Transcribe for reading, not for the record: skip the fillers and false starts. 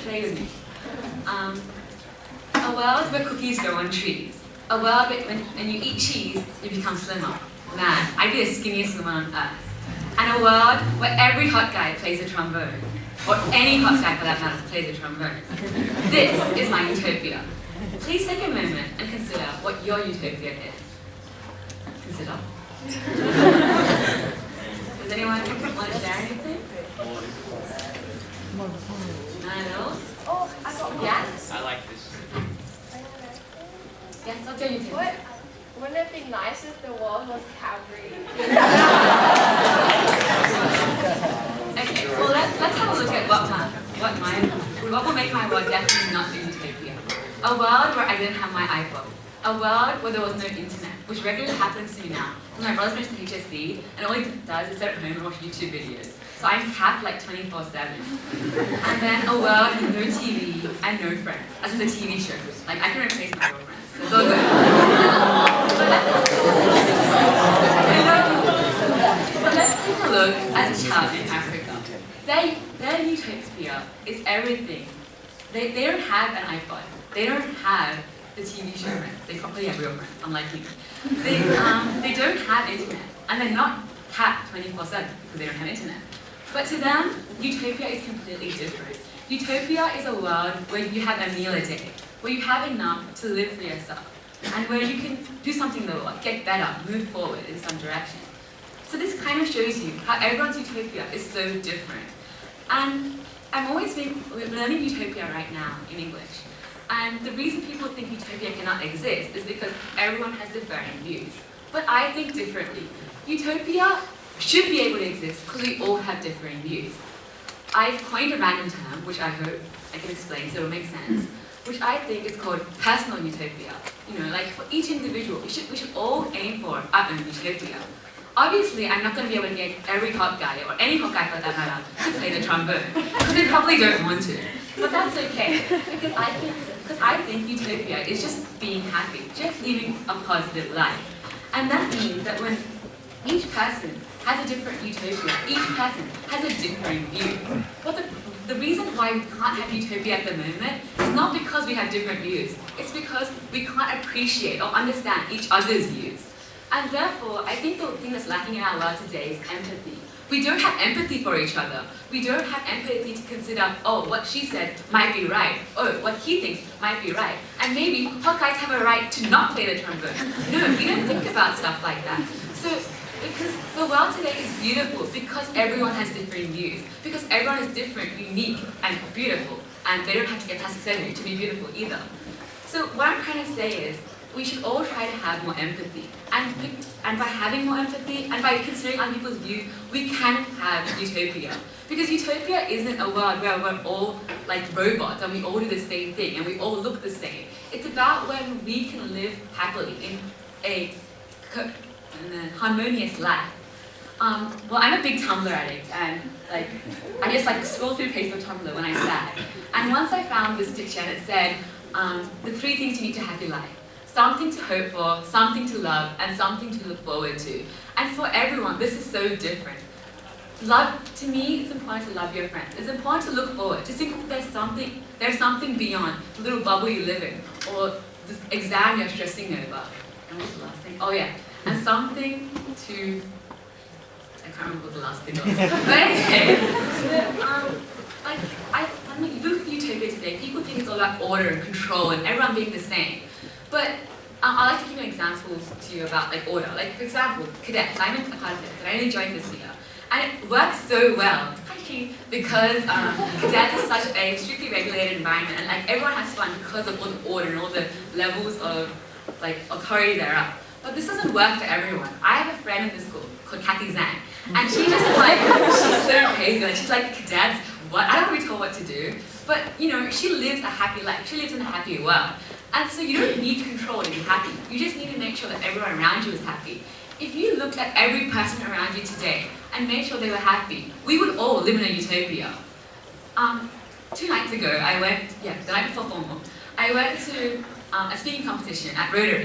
play with me. A world where cookies grow on trees. A world where when you eat cheese, you become slimmer. Man, I'd be the skinniest woman on earth. And a world where every hot guy plays a trombone. Or any hot guy for that matter plays a trombone. This is my utopia. Please take a moment and consider what your utopia is. Consider. Does anyone want to share anything? None at all? Oh, I got one. Yes? I like this. Yes, what's your utopia? Wouldn't it be nice if the world was Calgary? Okay, well let's have a look at what will make my world definitely not a utopia. A world where I didn't have my iPod. A world where there was no internet, which regularly happens to me now. My brother finished the HSC, and all he does is sit at home and watch YouTube videos. So I'm capped like 24/7. And then a world with no TV and no friends, as in the TV shows. Like I can replace my girlfriends. It's all good. But let's take a look at a child in Africa. Their utopia is everything. They don't have an iPod. They don't have the TV show friends. They probably have real friends, unlike me. They don't have internet, and they're not capped 24/7 because they don't have internet. But to them, utopia is completely different. Utopia is a world where you have a meal a day, where you have enough to live for yourself, and where you can do something in the world, get better, move forward in some direction. So this kind of shows you how everyone's utopia is so different. And I'm always learning utopia right now in English. And the reason people think utopia cannot exist is because everyone has differing views. But I think differently. Utopia should be able to exist because we all have differing views. I've coined a random term, which I hope I can explain so it'll make sense, which I think is called personal utopia. You know, like for each individual, we should all aim for our own utopia. Obviously, I'm not going to be able to get every hot guy, or any hot guy for that matter, to play the trombone, because they probably don't want to. But that's okay, because I think utopia is just being happy, just living a positive life. And that means that when each person has a different utopia, each person has a differing view. But the reason why we can't have utopia at the moment is not because we have different views, it's because we can't appreciate or understand each other's views. And therefore, I think the thing that's lacking in our world today is empathy. We don't have empathy for each other. We don't have empathy to consider, oh, what she said might be right. Oh, what he thinks might be right. And maybe hot guys have a right to not play the trombone. No, we don't think about stuff like that. So, because the world today is beautiful because everyone has different views. Because everyone is different, unique, and beautiful. And they don't have to get plastic surgery to be beautiful either. So what I'm trying to say is, we should all try to have more empathy. And by having more empathy, and by considering other people's views, we can have utopia. Because utopia isn't a world where we're all like robots and we all do the same thing and we all look the same. It's about when we can live happily in a harmonious life. Well, I'm a big Tumblr addict, and I just scroll through pages of Tumblr when I'm sad. And once I found this picture, and it said, the 3 things you need to have in life. Something to hope for, something to love, and something to look forward to. And for everyone, this is so different. Love, to me, it's important to love your friends. It's important to look forward, to think there's something beyond the little bubble you live in, or the exam you're stressing over. And what's the last thing? Oh yeah, and something to, I can't remember what the last thing was. But anyway, when you look at utopia today, people think it's all about order and control and everyone being the same. But I'd like to give you examples to you about order. For example, cadets. I'm in a part of cadets, and I only joined this year. And it works so well, actually, because cadets is such a strictly regulated environment, and everyone has fun because of all the order and all the levels of authority there are. But this doesn't work for everyone. I have a friend in this school called Kathy Zhang, and she just she's so crazy. She's like, cadets, what? I don't want to be told what to do. But she lives a happy life. She lives in a happy world. And so you don't need control to be happy. You just need to make sure that everyone around you is happy. If you looked at every person around you today and made sure they were happy, we would all live in a utopia. 2 nights ago, the night before formal, I went to a speaking competition at Rotary.